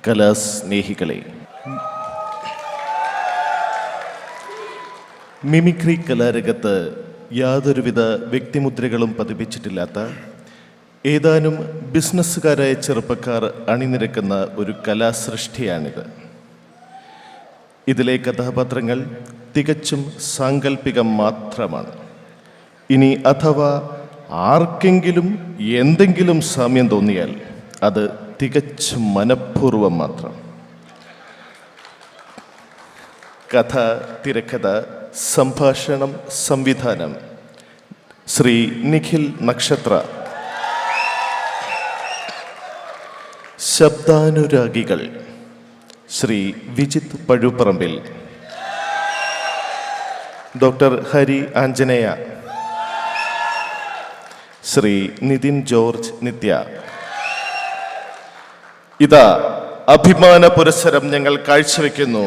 കലാസ്നേഹികളെ, mimicry കലാരംഗത്ത് യാതൊരുവിധ വ്യക്തിമുദ്രകളും പതിപ്പിച്ചിട്ടില്ലാത്ത ഏതാനും ബിസിനസ്സുകാരായ ചെറുപ്പക്കാർ അണിനിരക്കുന്ന ഒരു കലാസൃഷ്ടിയാണിത്. ഇതിലെ കഥാപാത്രങ്ങൾ തികച്ചും സാങ്കല്പികം മാത്രമാണ്. ഇനി അഥവാ ആർക്കെങ്കിലും എന്തെങ്കിലും സാമ്യം തോന്നിയാൽ അത് തികച്ചും മനഃപൂർവ്വം മാത്രം. കഥ, തിരക്കഥ, സംഭാഷണം, സംവിധാനം ശ്രീ നിഖിൽ നക്ഷത്ര. ശബ്ദാനുരാഗികൾ ശ്രീ വിജിത് പഴുപ്പറമ്പിൽ, ഡോക്ടർ ഹരി ആഞ്ജനേയ, ശ്രീ നിതിൻ ജോർജ് നിത്യ. ഇതാ അഭിമാന പുരസ്സരം ഞങ്ങൾ കാഴ്ചവെക്കുന്നു.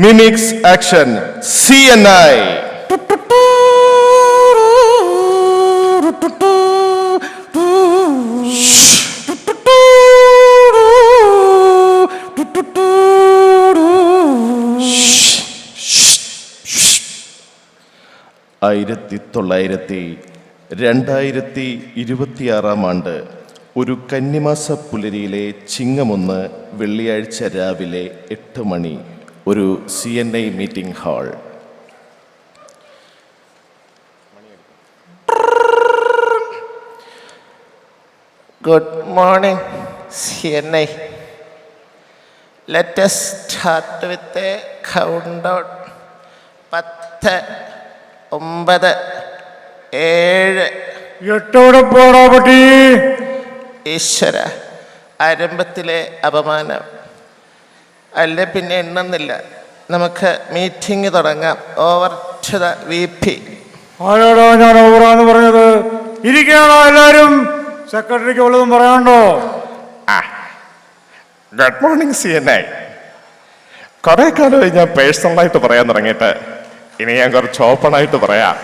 Mimics action CNI. 2026 ഒരു കന്നിമാസ പുലരിയിലെ ചിങ്ങമൊന്ന് വെള്ളിയാഴ്ച രാവിലെ 8 മണി, ഒരു CNI meeting hall. Good morning, CNI. Let us start with a countdown. 10, 9, 7. എട്ടോടെ പോടാ പട്ടി. ഈശ്വര, ആരംഭത്തിലെ അപമാനം. അല്ലെ പിന്നെ എണ്ണുന്നില്ല. നമുക്ക് മീറ്റിംഗ് തുടങ്ങാം. Over to the VP. ആരോടാ ഞാൻ ഓവറാന്ന് പറഞ്ഞത്? ഇരിക്കണോ എല്ലാവരും? സെക്രട്ടറിക്ക് വല്ലതും പറയാനുണ്ടോ? Good morning CNI. കുറെ കാലമായി ഞാൻ പേഴ്സണലായിട്ട് പറയാൻ തുടങ്ങിയിട്ട്. ഇനി ഞാൻ കുറച്ച് ഓപ്പണായിട്ട് പറയാം.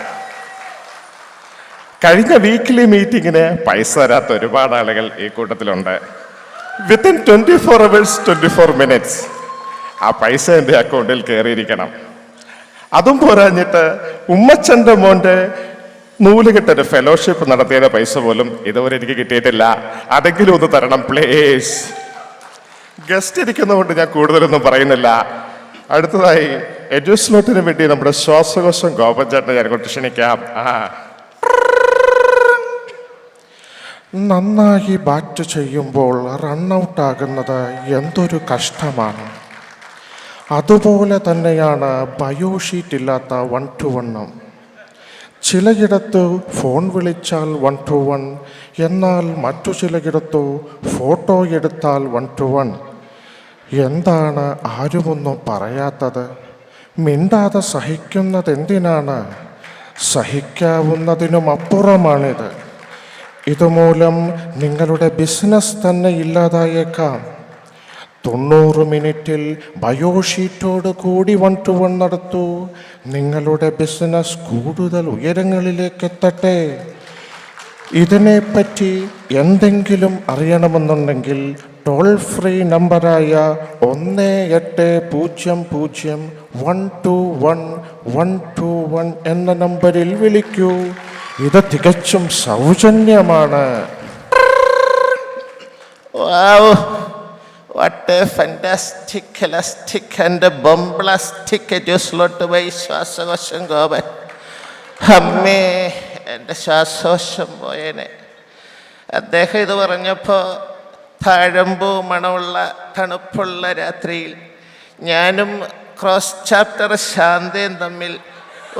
കഴിഞ്ഞ വീക്കിലി മീറ്റിങ്ങിന് പൈസ തരാത്ത ഒരുപാട് ആളുകൾ ഈ കൂട്ടത്തിലുണ്ട്. വിത്തിൻ 24 hours 24 minutes ആ പൈസ എൻ്റെ അക്കൗണ്ടിൽ കയറിയിരിക്കണം. അതും പോരാഞ്ഞിട്ട് ഉമ്മച്ചൻ്റെ മോൻ്റെ നൂലുകെട്ടൊരു ഫെലോഷിപ്പ് നടത്തിയതിൻ്റെ പൈസ പോലും ഇതുവരെ എനിക്ക് കിട്ടിയിട്ടില്ല. അതെങ്കിലും ഒന്ന് തരണം പ്ലീസ്. ഗസ്റ്റ് ഇരിക്കുന്നതുകൊണ്ട് ഞാൻ കൂടുതലൊന്നും പറയുന്നില്ല. അടുത്തതായി എഡ്യൂസ്ലോട്ടിന് വേണ്ടി നമ്മുടെ ശ്വാസകോശം ഗോപൻ ചേട്ടനെ ഞാൻ കൊണ്ട് ക്ഷണിക്കാം. നന്നായി ബാറ്റ് ചെയ്യുമ്പോൾ റണ്ണൗട്ട് ആകുന്നത് എന്തൊരു കഷ്ടമാണ്. അതുപോലെ തന്നെയാണ് ബയോഷീറ്റ് ഇല്ലാത്ത 1-to-1. ചിലയിടത്ത് ഫോൺ വിളിച്ചാൽ 1-to-1, എന്നാൽ മറ്റു ചിലയിടത്ത് ഫോട്ടോ എടുത്താൽ 1-to-1. എന്താണ് ആരുമൊന്നും പറയാത്തത്? മിണ്ടാതെ സഹിക്കുന്നത് എന്തിനാണ്? സഹിക്കാവുന്നതിനും അപ്പുറമാണിത്. ഇതുമൂലം നിങ്ങളുടെ ബിസിനസ് തന്നെ ഇല്ലാതായേക്കാം. 90 മിനിറ്റിൽ ബയോഷീറ്റോട് കൂടി 1-to-1 നടത്തൂ. നിങ്ങളുടെ ബിസിനസ് കൂടുതൽ ഉയരങ്ങളിലേക്ക് എത്തട്ടെ. ഇതിനെപ്പറ്റി എന്തെങ്കിലും അറിയണമെന്നുണ്ടെങ്കിൽ ടോൾ ഫ്രീ നമ്പറായ 1800-121-121 എന്ന നമ്പറിൽ വിളിക്കൂ. ഇത് തികച്ചും സൗജന്യമാണ്. Wow, what a fantastic, elastic and bombastic എഡ്യൂസ്ലോട്ട് ബൈ ശ്വാസകോശം ഗോപൻ. അമ്മേ, എൻ്റെ ശ്വാസകോശം പോയേനെ. അദ്ദേഹം ഇത് പറഞ്ഞപ്പോൾ താഴമ്പൂ മണമുള്ള തണുപ്പുള്ള രാത്രിയിൽ ഞാനും ക്രോസ് ചാപ്റ്റർ ശാന്തയും തമ്മിൽ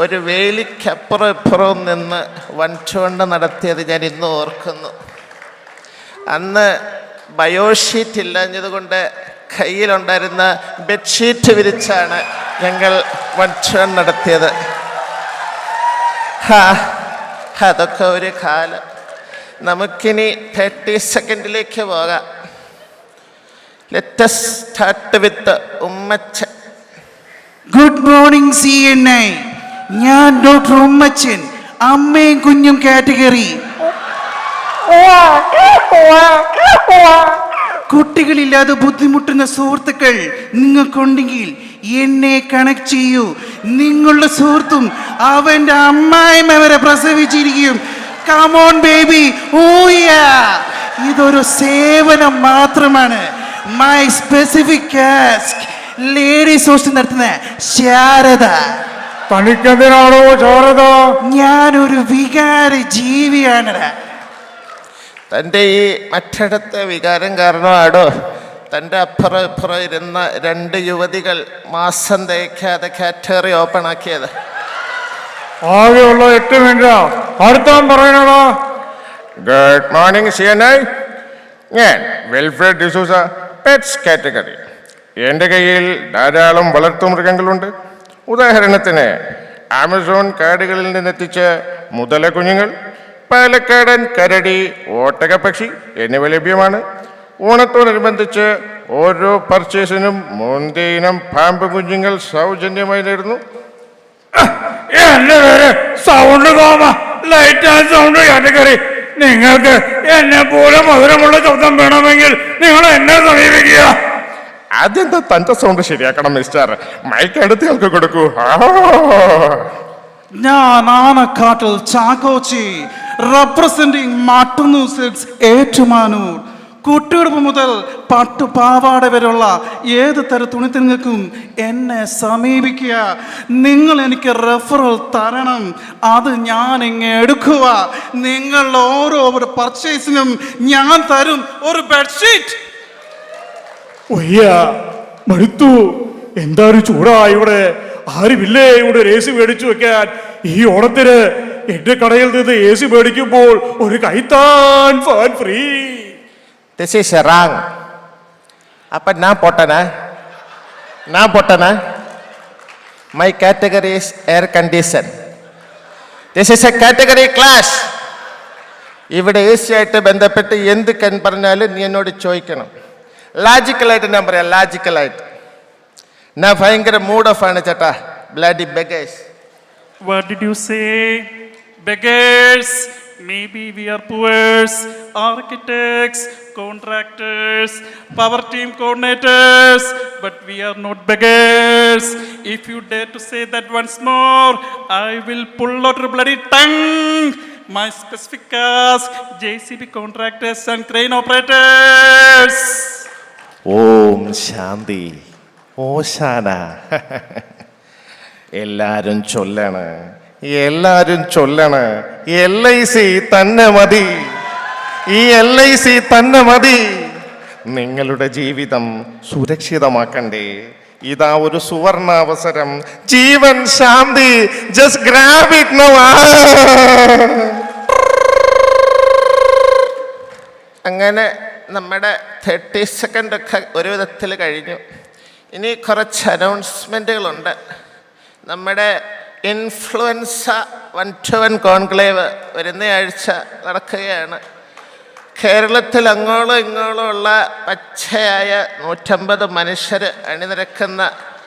ഒരു വേലിക്കപ്പുറം ഇപ്പുറവും നിന്ന് 1-to-1 നടത്തിയത് ഞാൻ ഇന്ന് ഓർക്കുന്നു. അന്ന് ബയോഷീറ്റ് ഇല്ലാഞ്ഞത് കൊണ്ട് കയ്യിലുണ്ടായിരുന്ന ബെഡ്ഷീറ്റ് വിരിച്ചാണ് ഞങ്ങൾ 1-to-1 നടത്തിയത്. അതൊക്കെ ഒരു കാലം. നമുക്കിനി 30 സെക്കൻഡിലേക്ക് പോകാം. Let us start with Ummachan. Good morning CNI. ഞാൻ ഡോക്ടർ ഉമ്മച്ചൻ, അമ്മയും കുഞ്ഞും കാറ്റഗറി. കുട്ടികളില്ലാതെ ബുദ്ധിമുട്ടുന്ന സുഹൃത്തുക്കൾ നിങ്ങൾക്കുണ്ടെങ്കിൽ എന്നെ കണക്ട് ചെയ്യൂ. നിങ്ങളുടെ സുഹൃത്തും അവന്റെ അമ്മായിമ്മ വരെ പ്രസവിച്ചിരിക്കും. Come on baby, ഓയാ. ഇതൊരു സേവനം മാത്രമാണ്. My specific task ladies hostel നടത്തുന്ന ശാരദ. തനിക്കെന്തിനാണോ ശാരദ? ഞാനൊരു വികാര ജീവിയാണടാ. തൻ്റെ ഈ മറ്റിടത്തെ വികാരം കാരണമാണോ തൻ്റെ അപ്പുറം ഇപ്പുറം ഇരുന്ന 2 യുവതികൾ മാസം തേക്കാതെ കാറ്റഗറി ഓപ്പൺ ആക്കിയത്? ആകെയുള്ള 8 മിനിറ്റാ. അടുത്താൻ പറയണടാ. Good morning CNI. ഞാൻ വെൽഫെയർ ഡിസൂസ, പെറ്റ്സ് കാറ്റഗറി. എൻ്റെ കയ്യിൽ ധാരാളം വളർത്തുമൃഗങ്ങളുണ്ട്. ഉദാഹരണത്തിന് ആമസോൺ കാടുകളിൽ നിന്നെത്തിച്ച മുതല കുഞ്ഞുങ്ങൾ, പാലക്കാടൻ കരടി, ഓട്ടകപ്പക്ഷി എന്നിവ ലഭ്യമാണ്. ഓണത്തോടനുബന്ധിച്ച് ഓരോ പർച്ചേസിനും 3 ഇനം പാമ്പ് കുഞ്ഞുങ്ങൾ സൗജന്യമായി നേടുന്നു. എന്റെ പേര് sound comma, light and sound category. നിങ്ങൾക്ക് എന്നെ പോലെ മധുരമുള്ള ശബ്ദം വേണമെങ്കിൽ നിങ്ങൾ എന്നെ സമീപിക്കുക. അതെന്താ തൻ്റെ സൗണ്ട് ശരിയാക്കണം മിസ്റ്റർ. മൈക്ക് അടുത്തയാൾക്ക് കൊടുക്കൂ. ഞാൻ ആനക്കാട്ടിൽ ചാക്കോച്ചി, റെപ്രസെന്റിംഗ് മാട്ടുന്നു സിൽക്സ് ഏറ്റുമാനൂർ. കുട്ടിയുടുപ്പ് മുതൽ പട്ടുപാവാട വരെയുള്ള ഏത് തരം തുണിത്തരങ്ങൾക്കും എന്നെ സമീപിക്കുക. നിങ്ങൾ എനിക്ക് റെഫറൽ തരണം, അത് ഞാൻ ഇങ്ങ് എടുക്കുക. നിങ്ങളുടെ ഓരോ ഒരു പർച്ചേസിനും ഞാൻ തരും ഒരു ബെഡ്ഷീറ്റ്. ഒയ്യ, മടുത്തു. എന്താ ഒരു ചൂടാ ഇവിടെ. ആരുമില്ലേ ഇവിടെ ഒരു AC മേടിച്ചു വെക്കാൻ? ഈ ഓണത്തിന് എന്റെ കടയിൽ നിന്ന് AC മേടിക്കുമ്പോൾ ഒരു കൈത്താൻ fan free. This is wrong. അപ്പം ഞാൻ പൊട്ടനാ? My category is air condition. This is a category clash. ഇവിടെ AC ആയിട്ട് ബന്ധപ്പെട്ട് എന്ത് പറഞ്ഞാലും നീ എന്നോട് ചോദിക്കണം. ലാജിക്കലായിട്ട് ഞാൻ പറയാം, ലാജിക്കലായിട്ട്. ഞാൻ ഭയങ്കര മൂഡ് ഓഫ് ആണ് ചേട്ടാ. Bloody beggars. What did you say? Beggars? Maybe we are poors, architects, contractors, power team coordinators, but we are not beggars. If you dare to say that once more, I will pull out your bloody tongue. My specific task, JCB contractors and crane operators. Om Shanti, ഓശാന. എല്ലാരും ചൊല്ലാണ് LIC തന്നെ മതി. ഈ LIC തന്നെ മതി. നിങ്ങളുടെ ജീവിതം സുരക്ഷിതമാക്കണ്ടേ? ഇതാ ഒരു സുവർണാവസരം. ജീവൻ, ശാന്തി, ജസ്റ്റ് ഗ്രാബ് ഇറ്റ് നൗ. അങ്ങനെ നമ്മുടെ 30 സെക്കൻഡ് ഒക്കെ ഒരു വിധത്തിൽ കഴിഞ്ഞു. ഇനി കുറച്ച് അനൗൺസ്മെൻറ്റുകളുണ്ട്. നമ്മുടെ ഇൻഫ്ലുവൻസ 1-to-1 കോൺക്ലേവ് വരുന്ന ആഴ്ച നടക്കുകയാണ്. കേരളത്തിൽ അങ്ങോളം ഇങ്ങോളം ഉള്ള പച്ചയായ 150 മനുഷ്യർ അണിനിരക്കുന്ന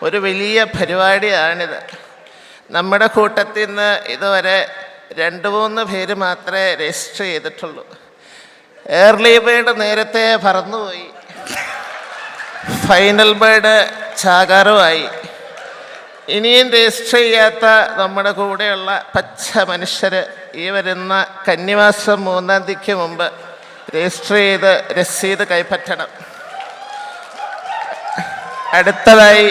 ഒരു വലിയ പരിപാടിയാണിത്. നമ്മുടെ കൂട്ടത്തിൽ നിന്ന് ഇതുവരെ 2-3 പേര് മാത്രമേ രജിസ്റ്റർ ചെയ്തിട്ടുള്ളൂ. ഏർലി ബേർഡ് നേരത്തെ പറന്നുപോയി, ഫൈനൽ ബേർഡ് ചാകാറുമായി. ഇനിയും രജിസ്റ്റർ ചെയ്യാത്ത നമ്മുടെ കൂടെയുള്ള പച്ച മനുഷ്യർ ഈ വരുന്ന കന്നിമാസം 3-ാം തീയതിക്ക് മുമ്പ് രജിസ്റ്റർ ചെയ്ത് രസീത് കൈപ്പറ്റണം. അടുത്തതായി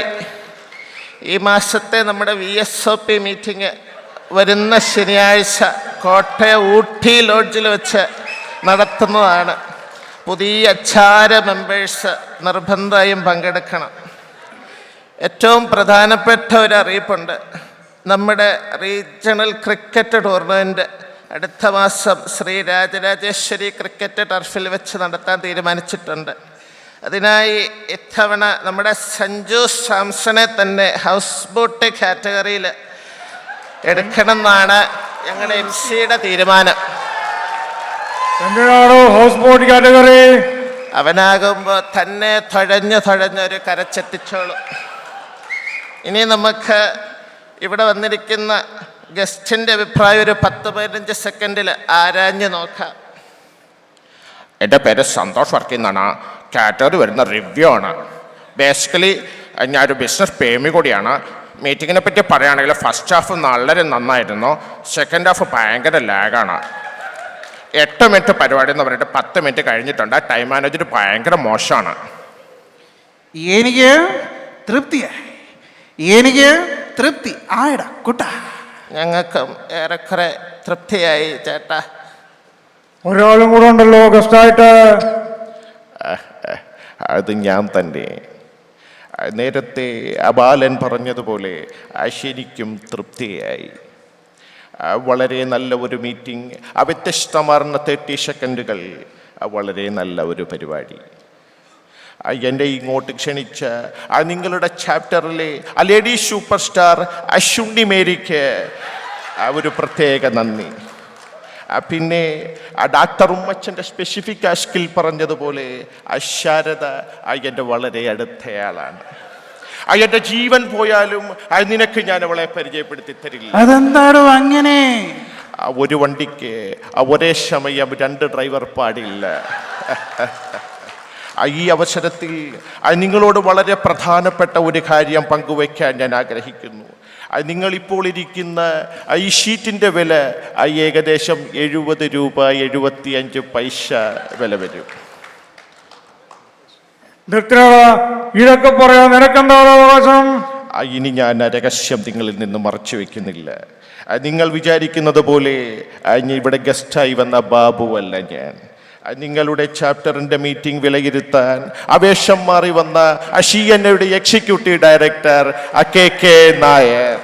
ഈ മാസത്തെ നമ്മുടെ VSOP മീറ്റിംഗ് വരുന്ന ശനിയാഴ്ച കോട്ടയം ഊട്ടി ലോഡ്ജിൽ വെച്ച് നടത്തുന്നതാണ്. പുതിയ HR മെമ്പേഴ്സ് നിർബന്ധമായും പങ്കെടുക്കണം. ഏറ്റവും പ്രധാനപ്പെട്ട ഒരു അറിയിപ്പുണ്ട്. നമ്മുടെ റീജിയണൽ ക്രിക്കറ്റ് ടൂർണമെൻറ്റ് അടുത്ത മാസം ശ്രീ രാജരാജേശ്വരി ക്രിക്കറ്റ് ടർഫിൽ വെച്ച് നടത്താൻ തീരുമാനിച്ചിട്ടുണ്ട്. അതിനായി ഇത്തവണ നമ്മുടെ സഞ്ജു സാംസണെ തന്നെ ഹൗസ് ബോട്ട് കാറ്റഗറിയിൽ എടുക്കണമെന്നാണ് ഞങ്ങളുടെ MC-യുടെ തീരുമാനം. എന്തിനാണോ ഹൗസ് ബോട്ട് കാറ്റഗറി? അവനാകുമ്പോൾ തന്നെ തുഴഞ്ഞൊരു കരച്ചെത്തിച്ചോളും. ഇനി നമുക്ക് ഇവിടെ വന്നിരിക്കുന്ന ഗസ്റ്റിൻ്റെ അഭിപ്രായം ഒരു 10-15 സെക്കൻഡിൽ ആരാഞ്ഞ് നോക്കാം. എൻ്റെ പേര് സന്തോഷ് വർക്കി എന്നാണ്. കാറ്റഗറി വരുന്ന റിവ്യൂ ആണ്. ബേസിക്കലി ഞാനൊരു ബിസിനസ് പ്രേമി കൂടിയാണ്. മീറ്റിങ്ങിനെ പറ്റി പറയുകയാണെങ്കിൽ ഫസ്റ്റ് ഹാഫ് വളരെ നന്നായിരുന്നു, സെക്കൻഡ് ഹാഫ് ഭയങ്കര ലാഗാണ്. 8 മിനിറ്റ് പരിപാടി എന്ന് പറഞ്ഞിട്ട് 10 മിനിറ്റ് കഴിഞ്ഞിട്ടുണ്ട്. ടൈം മാനേജർ ഭയങ്കര മോശമാണ്. എനിക്ക് തൃപ്തിയായി, എനിക്ക് തൃപ്തി ആയിടാ കുട്ടാ. ഞങ്ങൾക്കും ഏറെക്കുറെ തൃപ്തിയായി ചേട്ടാ. ഒരാളും കൂടെ ഉണ്ടല്ലോ ഗസ്റ്റായിട്ട്. അത് ഞാൻ തന്നെ. നേരത്തെ അബാലൻ പറഞ്ഞതുപോലെ ശരിക്കും തൃപ്തിയായി. വളരെ നല്ല ഒരു മീറ്റിംഗ്, വ്യത്യസ്തമാർന്ന 30 സെക്കൻഡുകൾ, വളരെ നല്ല ഒരു പരിപാടി. എന്നെ ഇങ്ങോട്ട് ക്ഷണിച്ച നിങ്ങളുടെ ചാപ്റ്ററിലെ ലേഡി സൂപ്പർ സ്റ്റാർ അശ്വിനി മേരിക്ക് ഒരു പ്രത്യേക നന്ദി. പിന്നെ ഡാക്ടർ ഉമ്മച്ചൻ്റെ സ്പെസിഫിക് സ്കിൽ പറഞ്ഞതുപോലെ ശാരദ എൻ്റെ വളരെ അടുത്തയാളാണ്. എൻ്റെ ജീവൻ പോയാലും നിനക്ക് ഞാൻ അവളെ പരിചയപ്പെടുത്തി തരില്ല. അതെന്താണോ അങ്ങനെ? ഒരു വണ്ടിക്ക് ഒരേ സമയം 2 ഡ്രൈവർ പാടില്ല. ഈ അവസരത്തിൽ നിങ്ങളോട് വളരെ പ്രധാനപ്പെട്ട ഒരു കാര്യം പങ്കുവയ്ക്കാൻ ഞാൻ ആഗ്രഹിക്കുന്നു. നിങ്ങളിപ്പോൾ ഇരിക്കുന്ന ഈ ഷീറ്റിൻ്റെ വില ഏകദേശം 70 രൂപ 75 പൈസ വില വരും. ഇതൊക്കെ പറയാൻ നിനക്കെന്താ അവകാശം? ഇനി ഞാൻ രഹസ്യം നിങ്ങളിൽ നിന്ന് മറച്ചു വെക്കുന്നില്ല. നിങ്ങൾ വിചാരിക്കുന്നത് പോലെ ഇവിടെ ഗസ്റ്റായി വന്ന ബാബുവല്ല ഞാൻ. നിങ്ങളുടെ ചാപ്റ്ററിൻ്റെ മീറ്റിംഗ് വിലയിരുത്താൻ അപേക്ഷം മാറി വന്ന ഷിഎൻഎയുടെ executive director KK Nair.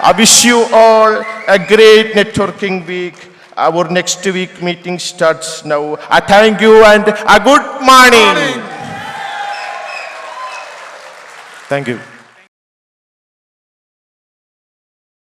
I wish you all a great networking week. Our next week meeting starts now. Thank you and a good morning. Thank you.